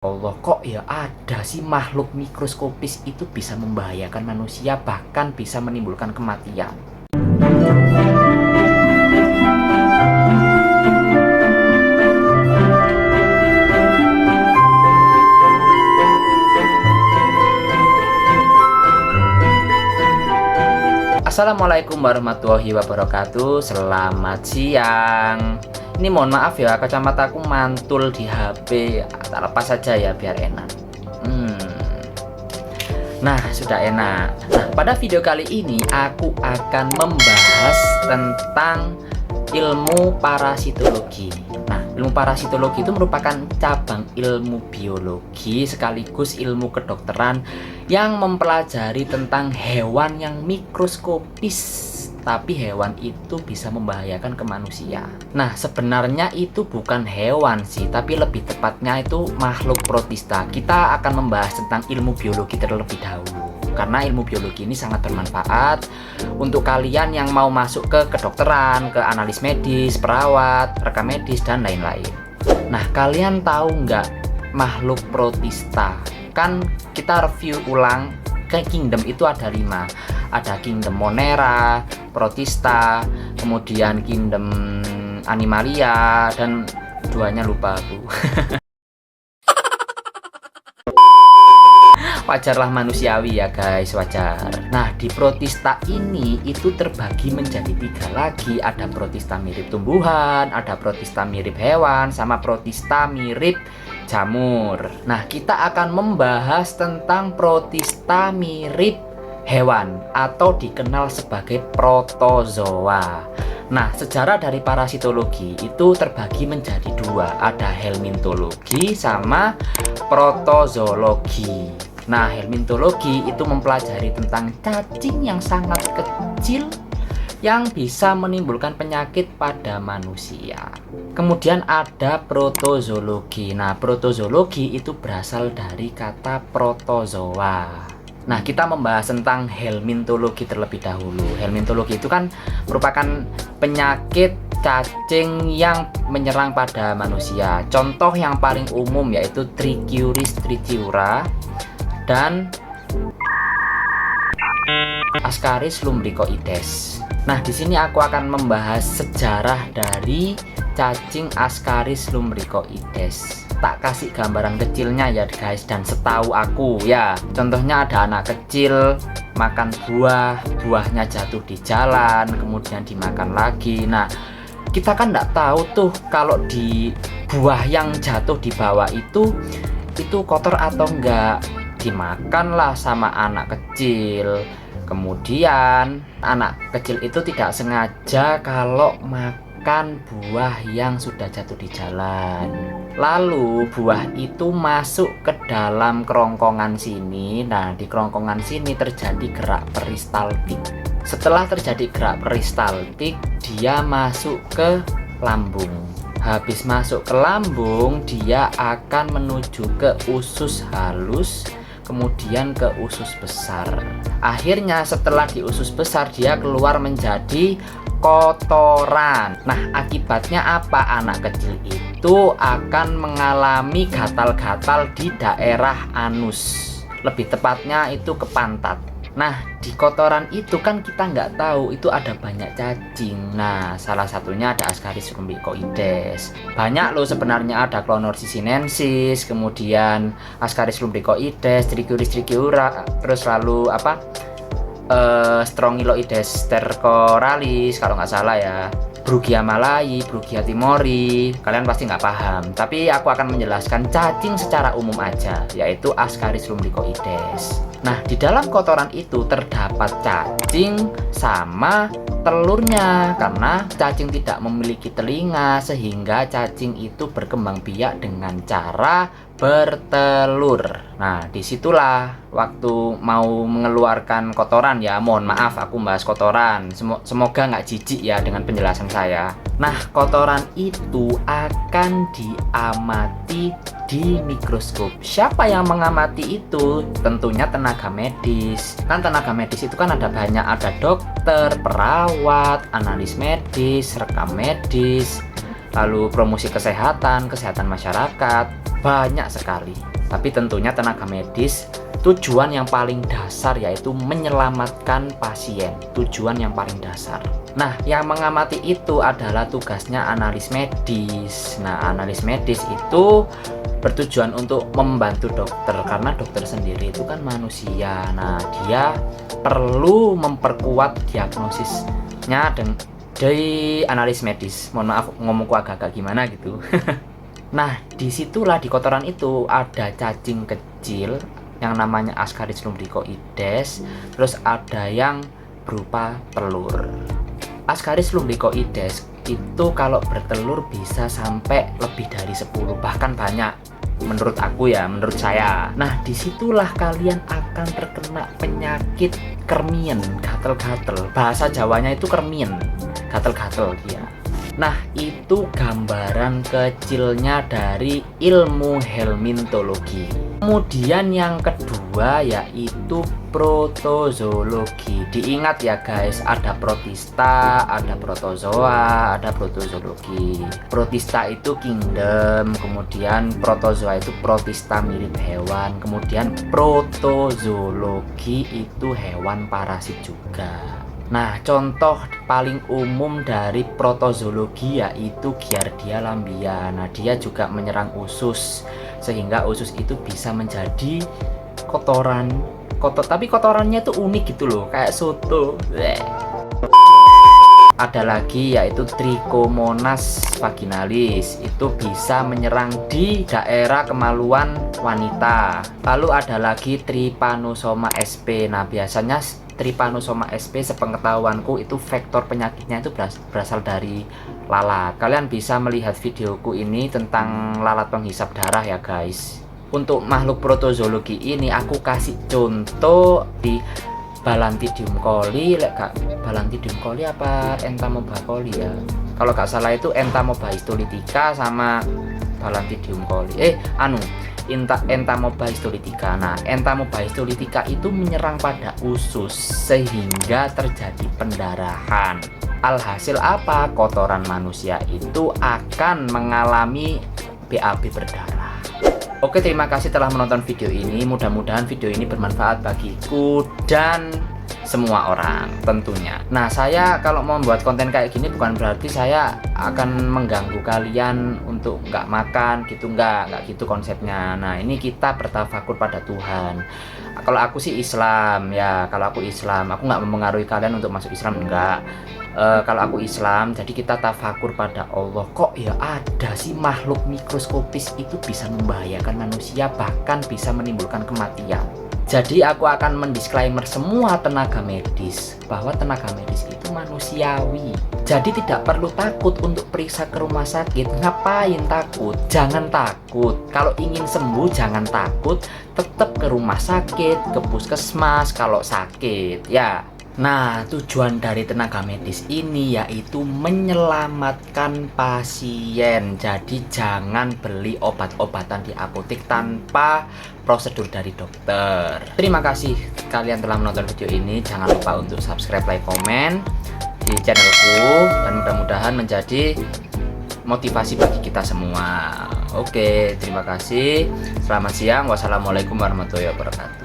Allah, kok ya ada sih makhluk mikroskopis itu bisa membahayakan manusia, bahkan bisa menimbulkan kematian. Assalamualaikum warahmatullahi wabarakatuh. Selamat siang. Ini mohon maaf ya, kacamataku mantul di HP. Tak lepas saja ya biar enak. Nah, sudah enak. Nah, pada video kali ini aku akan membahas tentang ilmu parasitologi. Nah, ilmu parasitologi itu merupakan cabang ilmu biologi sekaligus ilmu kedokteran yang mempelajari tentang hewan yang mikroskopis, tapi hewan itu bisa membahayakan ke manusia. Nah, sebenarnya itu bukan hewan sih, tapi lebih tepatnya itu makhluk protista. Kita akan membahas tentang ilmu biologi terlebih dahulu, karena ilmu biologi ini sangat bermanfaat untuk kalian yang mau masuk ke kedokteran, ke analis medis, perawat, rekam medis, dan lain-lain. Nah, kalian tahu nggak makhluk protista? Kan kita review ulang, ke kingdom itu ada 5. Ada kingdom Monera, protista, kemudian kingdom Animalia, dan duanya lupa aku. Wajarlah, manusiawi ya guys, wajar. Nah, di protista ini itu terbagi menjadi 3 lagi. Ada protista mirip tumbuhan, ada protista mirip hewan, sama protista mirip jamur. Nah, kita akan membahas tentang protista mirip hewan atau dikenal sebagai protozoa. Nah, sejarah dari parasitologi itu terbagi menjadi 2. Ada helmintologi sama protozoologi. Nah, helmintologi itu mempelajari tentang cacing yang sangat kecil yang bisa menimbulkan penyakit pada manusia. Kemudian ada protozoologi. Nah, protozoologi itu berasal dari kata protozoa. Nah, kita membahas tentang helmintologi terlebih dahulu. Helmintologi itu kan merupakan penyakit cacing yang menyerang pada manusia. Contoh yang paling umum yaitu Trichuris tritiura dan Ascaris lumbricoides. Nah, di sini aku akan membahas sejarah dari cacing Ascaris lumbricoides. Tak kasih gambaran kecilnya ya guys, dan setahu aku ya, contohnya ada anak kecil makan buah, buahnya jatuh di jalan, kemudian dimakan lagi. Nah, kita kan nggak tahu tuh kalau di buah yang jatuh di bawah itu kotor atau enggak. Dimakanlah sama anak kecil. Kemudian anak kecil itu tidak sengaja kalau makan buah yang sudah jatuh di jalan. Lalu buah itu masuk ke dalam kerongkongan sini. Nah, di kerongkongan sini terjadi gerak peristaltik. Setelah terjadi gerak peristaltik, dia masuk ke lambung. Habis masuk ke lambung, dia akan menuju ke usus halus, kemudian ke usus besar. Akhirnya setelah di usus besar, dia keluar menjadi kotoran. Nah, akibatnya apa? Anak kecil itu akan mengalami gatal-gatal di daerah anus, lebih tepatnya itu ke pantat. Nah, di kotoran itu kan kita nggak tahu itu ada banyak cacing. Nah, salah satunya ada Ascaris lumbricoides. Banyak loh sebenarnya, ada Clonorchis sinensis, kemudian Ascaris lumbricoides, Trichuris tritiura, terus lalu apa? Strongyloides stercoralis kalau nggak salah ya. Brugia malai, Brugia timori, kalian pasti nggak paham. Tapi aku akan menjelaskan cacing secara umum aja, yaitu Ascaris lumbricoides. Nah, di dalam kotoran itu terdapat cacing sama telurnya, karena cacing tidak memiliki telinga sehingga cacing itu berkembang biak dengan cara bertelur. Nah, disitulah waktu mau mengeluarkan kotoran ya, mohon maaf aku bahas kotoran, semoga nggak jijik ya dengan penjelasan saya. Nah, kotoran itu akan diamati di mikroskop. Siapa yang mengamati itu? Tentunya tenaga medis. Kan tenaga medis itu kan ada banyak, ada dokter, perawat, analis medis, rekam medis, lalu promosi kesehatan, kesehatan masyarakat, banyak sekali. Tapi tentunya tenaga medis tujuan yang paling dasar yaitu menyelamatkan pasien. Tujuan yang paling dasar. Nah, yang mengamati itu adalah tugasnya analis medis. Nah, analis medis itu bertujuan untuk membantu dokter, karena dokter sendiri itu kan manusia. Nah, dia perlu memperkuat diagnosisnya dari analis medis. Mohon maaf ngomongku agak-agak gimana gitu. Nah, disitulah di kotoran itu ada cacing kecil yang namanya Ascaris lumbricoides, terus ada yang berupa telur. Ascaris lumbricoides itu kalau bertelur bisa sampai lebih dari 10, bahkan banyak menurut aku ya, menurut saya. Nah, disitulah kalian akan terkena penyakit kermien, gatel-gatel. Bahasa Jawanya itu kermien, gatel-gatel ya. Nah, itu gambaran kecilnya dari ilmu helmintologi. Kemudian yang kedua yaitu protozoologi. Diingat ya guys, ada protista, ada protozoa, ada protozoologi. Protista itu kingdom, kemudian protozoa itu protista mirip hewan, kemudian protozoologi itu hewan parasit juga. Nah, contoh paling umum dari protozoologi yaitu Giardia lambia. Nah, dia juga menyerang usus, sehingga usus itu bisa menjadi kotoran. Tapi kotorannya itu unik gitu loh, kayak soto. Ada lagi yaitu Trichomonas vaginalis, itu bisa menyerang di daerah kemaluan wanita. Lalu ada lagi Trypanosoma sp. Nah, biasanya Trypanosoma sp sepengetahuanku itu vektor penyakitnya itu berasal dari lalat. Kalian bisa melihat videoku ini tentang lalat penghisap darah ya guys. Untuk makhluk protozoologi ini aku kasih contoh di Balantidium coli, Balantidium coli apa Entamoeba coli ya. Kalau nggak salah itu Entamoeba histolytica sama Balantidium coli. Entamoeba histolytica. Nah, Entamoeba histolytica itu menyerang pada usus sehingga terjadi pendarahan. Alhasil apa? Kotoran manusia itu akan mengalami BAB berdarah. Oke, terima kasih telah menonton video ini. Mudah-mudahan video ini bermanfaat bagiku dan semua orang tentunya. Nah, saya kalau mau membuat konten kayak gini bukan berarti saya akan mengganggu kalian untuk nggak makan gitu, nggak gitu konsepnya. Nah, ini kita bertafakur pada Tuhan. Kalau aku sih Islam ya, kalau aku Islam, aku nggak mempengaruhi kalian untuk masuk Islam, enggak. Kalau aku Islam, jadi kita tafakur pada Allah. Kok ya ada sih makhluk mikroskopis itu bisa membahayakan manusia, bahkan bisa menimbulkan kematian. Jadi aku akan mendisklaimer semua tenaga medis bahwa tenaga medis itu manusiawi. Jadi tidak perlu takut untuk periksa ke rumah sakit. Ngapain takut? Jangan takut. Kalau ingin sembuh jangan takut. Tetap ke rumah sakit, ke puskesmas kalau sakit ya. Nah, tujuan dari tenaga medis ini yaitu menyelamatkan pasien. Jadi jangan beli obat-obatan di apotek tanpa prosedur dari dokter. Terima kasih kalian telah menonton video ini. Jangan lupa untuk subscribe, like, komen di channelku, dan mudah-mudahan menjadi motivasi bagi kita semua. Oke, terima kasih. Selamat siang. Wassalamualaikum warahmatullahi wabarakatuh.